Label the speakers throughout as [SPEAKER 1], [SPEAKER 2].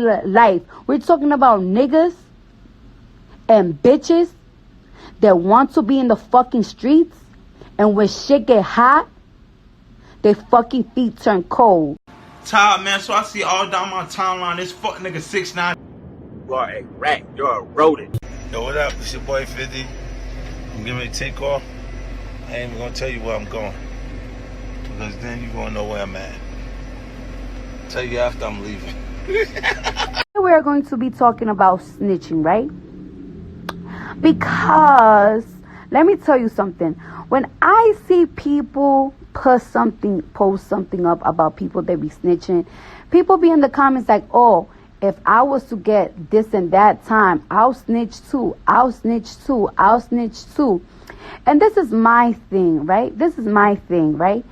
[SPEAKER 1] life. We're talking about niggas and bitches that want to be in the fucking streets, and when shit get hot, their fucking feet turn cold.
[SPEAKER 2] Tired, man, so I see all down my timeline this fuck nigga 6IX9INE.
[SPEAKER 3] You are a rat. You're a rodent.
[SPEAKER 4] Yo, what up? It's your boy 50. I'm getting ready to take off. I ain't even gonna tell you where I'm going, because then you gonna know where I'm at. I'll tell you after I'm leaving.
[SPEAKER 1] We're going to be talking about snitching, right? Because let me tell you something. When I see people post something up about people that be snitching, people be in the comments like, oh, if I was to get this and that time, I'll snitch too. I'll snitch too. I'll snitch too. And this is my thing, right? This is my thing, right?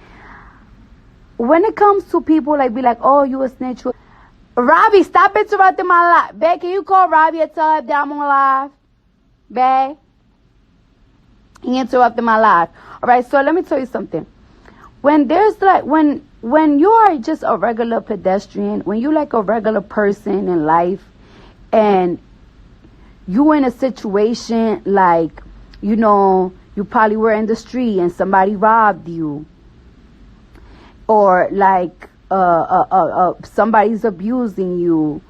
[SPEAKER 1] When it comes to people like be like, oh, you a snitch. Robbie, stop interrupting my life. Babe, can you call Robbie and tell him that I'm on live? Babe? He interrupted my life. All right, so let me tell you something. When there's like, when you are just a regular pedestrian, when you like a regular person in life, and you in a situation like, you know, you probably were in the street and somebody robbed you, or like somebody's abusing you,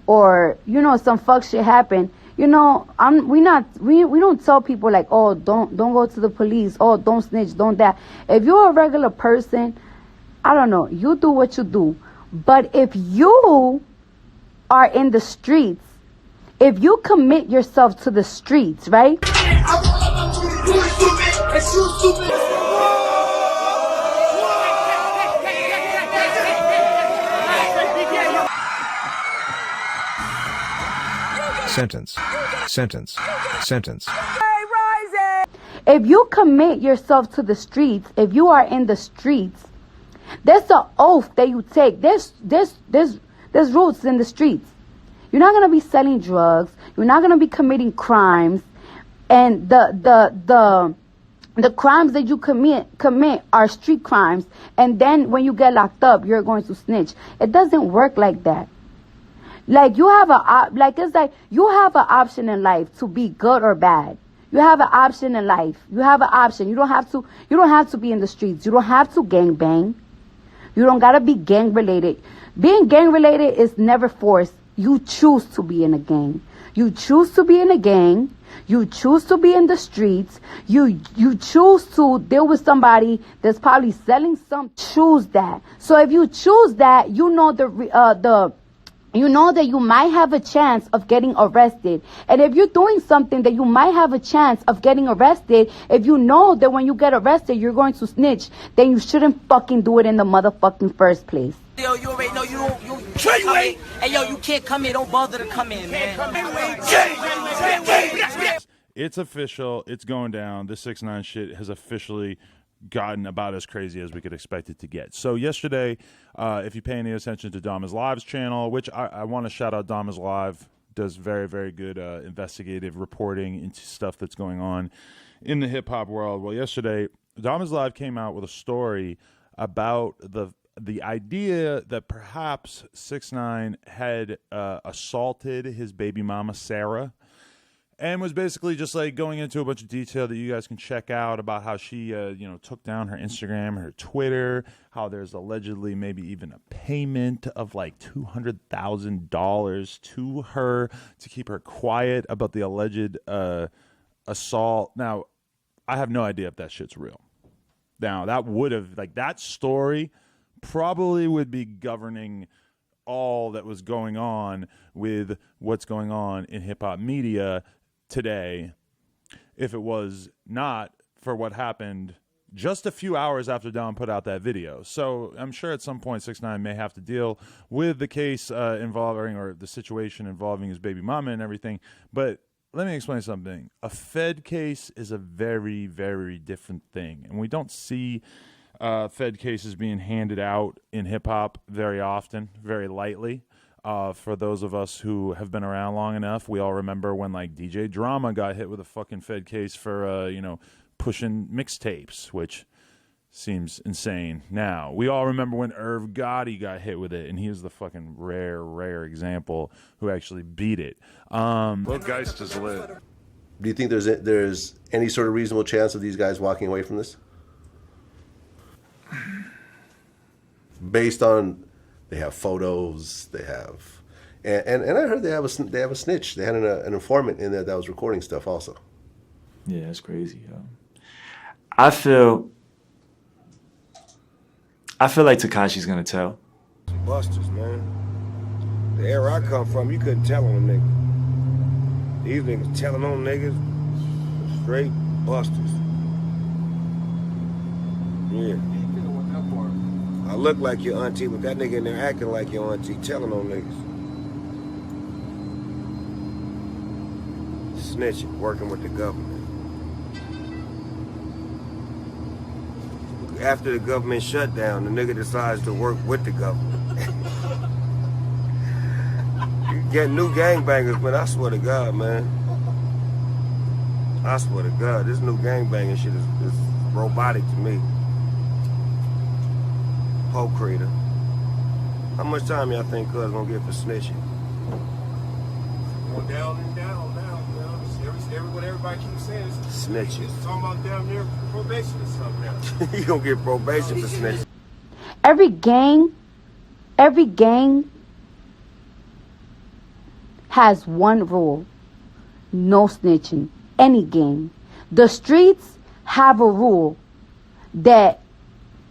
[SPEAKER 1] or you know some fuck shit happened. You know, we don't tell people like, oh, don't go to the police, oh, don't snitch, don't that. If you're a regular person, I don't know, you do what you do. But if you are in the streets, if you commit yourself to the streets, right?
[SPEAKER 5] Sentence.
[SPEAKER 1] If you commit yourself to the streets, if you are in the streets, there's an oath that you take. There's rules in the streets. You're not gonna be selling drugs. You're not gonna be committing crimes, and the crimes that you commit are street crimes. And then when you get locked up, you're going to snitch. It doesn't work like that. Like you have it's like you have an option in life to be good or bad. You have an option in life. You have an option. You don't have to be in the streets. You don't have to gang bang. You don't gotta be gang related. Being gang related is never forced. You choose to be in a gang. You choose to be in a gang. You choose to be in the streets. You choose to deal with somebody that's probably selling some. Choose that. So if you choose that, you know you know that you might have a chance of getting arrested. And if you're doing something that you might have a chance of getting arrested, if you know that when you get arrested, you're going to snitch, then you shouldn't fucking do it in the motherfucking first place.
[SPEAKER 6] Yo, you already know you can't come in. Hey, yo, you can't come in. Don't bother to come in, man.
[SPEAKER 7] It's official. It's going down. This 6ix9ine shit has officially gotten about as crazy as we could expect it to get. So yesterday, if you pay any attention to Dom is Live's channel, which I want to shout out, Dom is Live does very, very good investigative reporting into stuff that's going on in the hip-hop world. Well, yesterday, Dom is Live came out with a story about the idea that perhaps 6ix9ine had assaulted his baby mama, Sarah, and was basically just like going into a bunch of detail that you guys can check out about how she, took down her Instagram, her Twitter, how there's allegedly maybe even a payment of like $200,000 to her to keep her quiet about the alleged assault. Now, I have no idea if that shit's real. Now, that story probably would be governing all that was going on with what's going on in hip-hop media today, if it was not for what happened just a few hours after Dom put out that video. So I'm sure at some point 6ix9ine may have to deal with the case involving, or the situation involving his baby mama and everything. But let me explain something. A Fed case is a very, very different thing. And we don't see Fed cases being handed out in hip-hop very often, very lightly. For those of us who have been around long enough, we all remember when like DJ Drama got hit with a fucking Fed case for, pushing mixtapes, which seems insane now. We all remember when Irv Gotti got hit with it, and he is the fucking rare example who actually beat it.
[SPEAKER 5] Well, Geist is lit.
[SPEAKER 8] Do you think there's any sort of reasonable chance of these guys walking away from this? Based on, they have photos, they have, and I heard they have a snitch. They had an informant in there that was recording stuff also.
[SPEAKER 9] Yeah, that's crazy. I feel like Tekashi's gonna tell.
[SPEAKER 3] Busters, man. The era I come from, you couldn't tell on them niggas. These niggas telling on niggas, straight busters. Yeah. I look like your auntie, but that nigga in there acting like your auntie, telling on niggas. Snitching, working with the government. After the government shut down, the nigga decides to work with the government. You get new gangbangers, but I swear to God, man. I swear to God, this new gangbanging shit is robotic to me. Poe Creator. How much time y'all think Cuz gonna get for snitching?
[SPEAKER 5] Going down and down. What everybody keeps saying is
[SPEAKER 3] Snitching.
[SPEAKER 5] It's talking about damn near probation or something now.
[SPEAKER 3] You gonna get probation for snitching.
[SPEAKER 1] Every gang has one rule: no snitching. Any gang. The streets have a rule that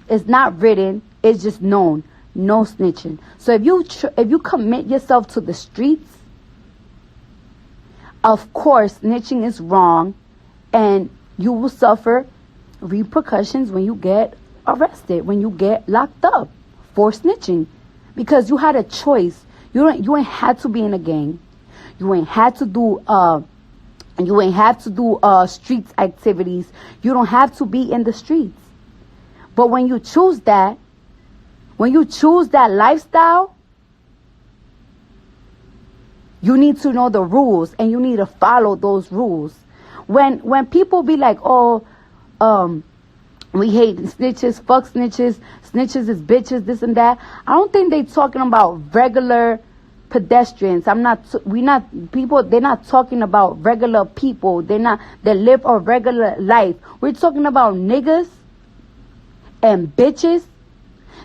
[SPEAKER 1] is not written, it's just known: no snitching. So if you commit yourself to the streets, of course snitching is wrong, and you will suffer repercussions when you get arrested, when you get locked up for snitching, because you had a choice. You ain't had to be in a gang. You ain't had to do streets activities. You don't have to be in the streets. But when you choose that lifestyle, you need to know the rules, and you need to follow those rules. When people be like, we hate snitches, fuck snitches, snitches is bitches, this and that, I don't think they talking about regular pedestrians. They're not talking about regular people. They live a regular life. We're talking about niggas and bitches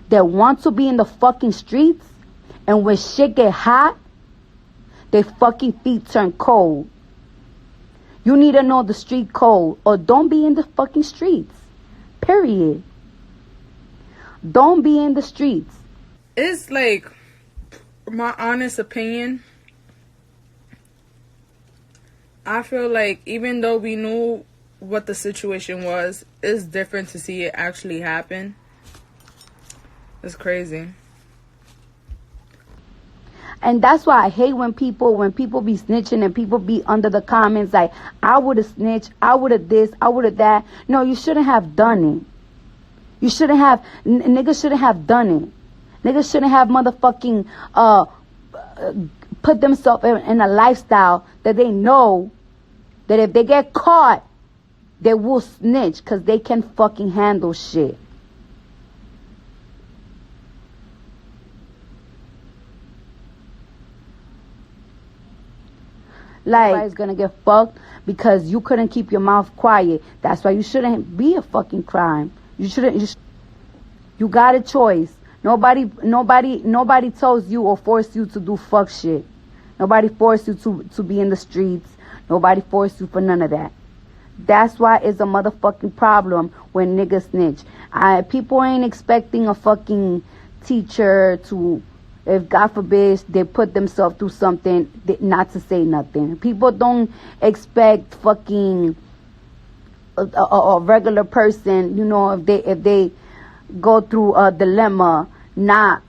[SPEAKER 1] that want to be in the fucking streets, and when shit get hot, their fucking feet turn cold. You need to know the street code, or don't be in the fucking streets. Period. Don't be in the streets.
[SPEAKER 10] It's like, my honest opinion, I feel like even though we knew what the situation was, it's different to see it actually happen. It's crazy.
[SPEAKER 1] And that's why I hate when people be snitching and people be under the comments like, I would have snitched, I would have this, I would have that. No, you shouldn't have done it. Niggas shouldn't have done it. Niggas shouldn't have motherfucking put themselves in a lifestyle that they know that if they get caught, they will snitch because they can fucking handle shit. Like, everybody's gonna get fucked because you couldn't keep your mouth quiet. That's why you shouldn't be a fucking crime. You got a choice. Nobody tells you or force you to do fuck shit. Nobody forced you to be in the streets. Nobody forced you for none of that. That's why it's a motherfucking problem when niggas snitch. People ain't expecting a fucking teacher to, if God forbid they put themselves through something, not to say nothing. People don't expect fucking a regular person, if they go through a dilemma, not,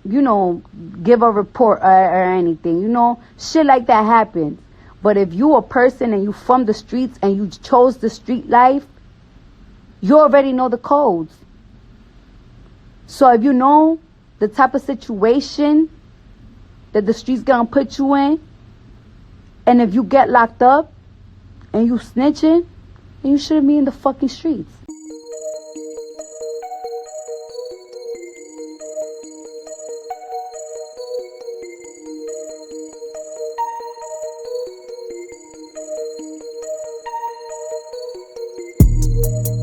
[SPEAKER 1] give a report or anything, shit like that happens. But if you a person and you from the streets and you chose the street life, you already know the codes. So if you know the type of situation that the streets gonna put you in, and if you get locked up and you snitching, then you shouldn't be in the fucking streets.
[SPEAKER 11] you.